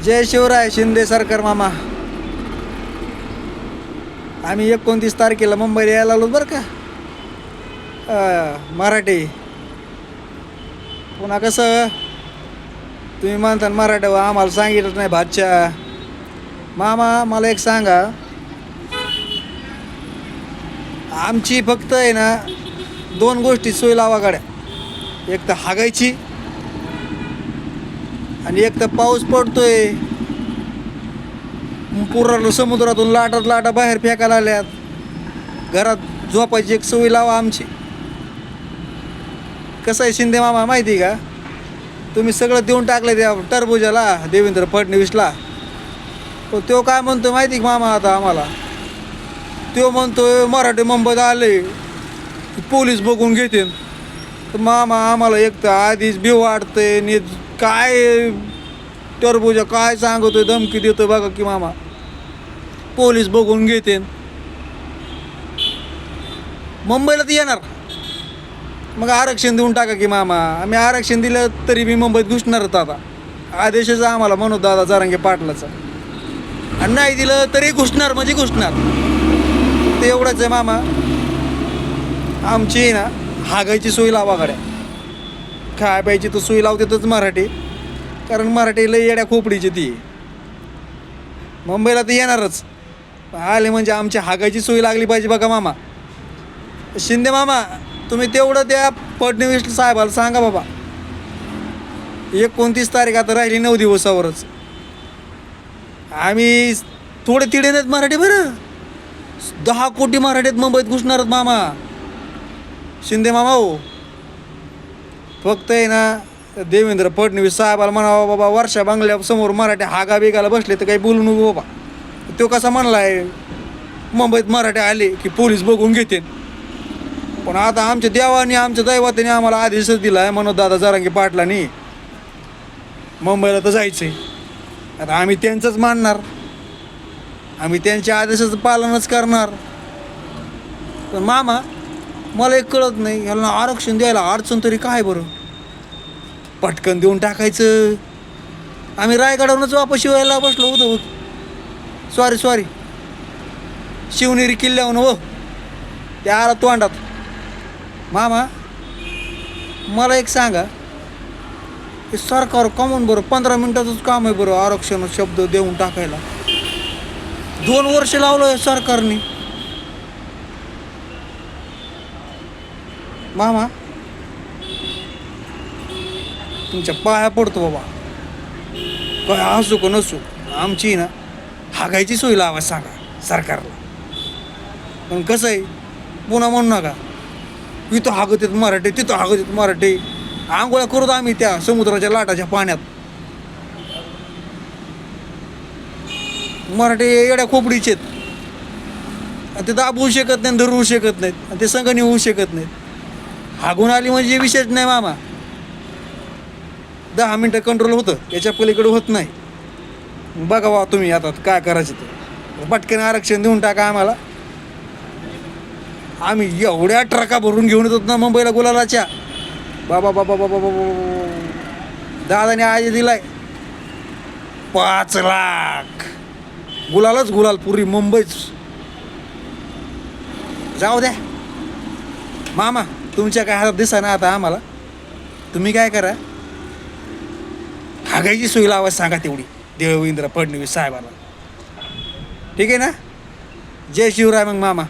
जय शिवराय. शिंदे सरकार मामा. आम्ही 29 तारखेला मुंबईला यायला आलो बरं का. मराठी पुन्हा कसं तुम्ही म्हणता मराठी आम्हाला सांगितलं नाही भातच्या. मामा मला एक सांगा, आमची फक्त आहे ना 2 गोष्टी सोय लावा गाड्या. एक तर हागायची आणि एक तर पाऊस पडतोय पूर्ण समुद्रातून लाटा बाहेर फेकायला आल्यात. घरात झोपायची एक सोय लावा आमची. कसं आहे शिंदे मामा माहिती का, तुम्ही सगळं देऊन टाकलं त्या टरबुजाला देवेंद्र फडणवीसला. तो काय म्हणतो माहिती का मामा आता आम्हाला, तो म्हणतोय मराठी मुंबईत आले पोलीस बघून घेते. तर मामा आम्हाला एक तर आधीच भीव वाटतंय नि काय टरबुजा काय सांगतोय धमकी देतोय बघा की मामा, पोलीस बघून घेते. मुंबईला तर येणार मग आरक्षण देऊन टाका की मामा. आम्ही आरक्षण दिलं तरी मी मुंबईत घुसणारच आता. आदेशच आम्हाला म्हणू दादा जरांगे पाटलाचा. आणि नाही दिलं तरी घुसणार म्हणजे घुसणार. ते एवढंच आहे मामा. आमची ना हागायची सोय लावा गाड्या. खाय प्यायची तर सोय लावतेच मराठी, कारण मराठी लय येड्या खोपडीची ती. मुंबईला तर येणारच आले म्हणजे आमची हागायची सोय लागली पाहिजे बघा मामा. शिंदे मामा तुम्ही तेवढं त्या फडणवीस साहेबाला सांगा बाबा, 29 तारीख आता राहिली 9 दिवसावरच. आम्ही थोडे तिडे नाहीत मराठी बरं, 10 कोटी मराठीत मुंबईत घुसणारच मामा. शिंदे मामा हो, फक्त आहे ना देवेंद्र फडणवीस साहेबाला म्हणावं बाबा वर्षा बंगल्यासमोर मराठी हागा बिगाला बसले तर काही बोलू नको बाबा. तो कसा म्हणला आहे मुंबईत मराठी आले की पोलीस बघून घेते. पण आता आमच्या देवाने आमच्या दैवताने आम्हाला आदेशच दिला आहे म्हणून दादा जरांगे पाटलांनी मुंबईला तर जायचं आहे. आता आम्ही त्यांचंच मानणार, आम्ही त्यांच्या आदेशाचं पालनच करणार. पण मामा मला एक कळत नाही, ह्याला आरक्षण द्यायला अडचण तरी काय बरं. पटकन देऊन टाकायचं. आम्ही रायगडावरूनच वापस शिवायला बसलो होतो. सॉरी शिवनेरी किल्ल्याहून हो, त्या आला तोंडात. मामा मला एक सांगा, हे सरकार कमवून बरं 15 मिनिटाचंच काम आहे बरं आरक्षण शब्द देऊन टाकायला. 2 वर्ष लावलं आहे सरकारने. मामा तुमच्या पाया पडतो बाबा, काय असू का नसू आमची ना हागायची सोय लावा सांगा सरकारला. पण कसं आहे पुन्हा म्हणू नका इथं हागत येत मराठी तिथं हागत येत मराठी. आंघोळ्या करूत आम्ही त्या समुद्राच्या लाटाच्या पाण्यात. मराठी येड्या खोपडीचे आहेत. ते दाबवू शकत नाही, धरू शकत नाहीत, आणि ते संघ होऊ शकत नाहीत. हागून आली म्हणजे विषयच नाही मामा. 10 मिनटं कंट्रोल होतं, याच्या पलीकडे होत नाही. बघा बा तुम्ही आता काय करायचं ते. पटकन आरक्षण देऊन टाका आम्हाला. आम्ही एवढ्या ट्रका भरून घेऊन येतो ना मुंबईला गुलालाच्या. बाबा बाबा बाबा बाबा दादाने आज दिलाय 5 लाख. गुलालच गुलाल पुरी मुंबईच. जाऊ द्या मामा, तुमच्या काय हातात दिसा ना आता आम्हाला. तुम्ही काय करा, हागायची सोय लावा सांगा तेवढी देवेंद्र फडणवीस साहेबाला. ठीक आहे ना. जय शिवराय मग मामा.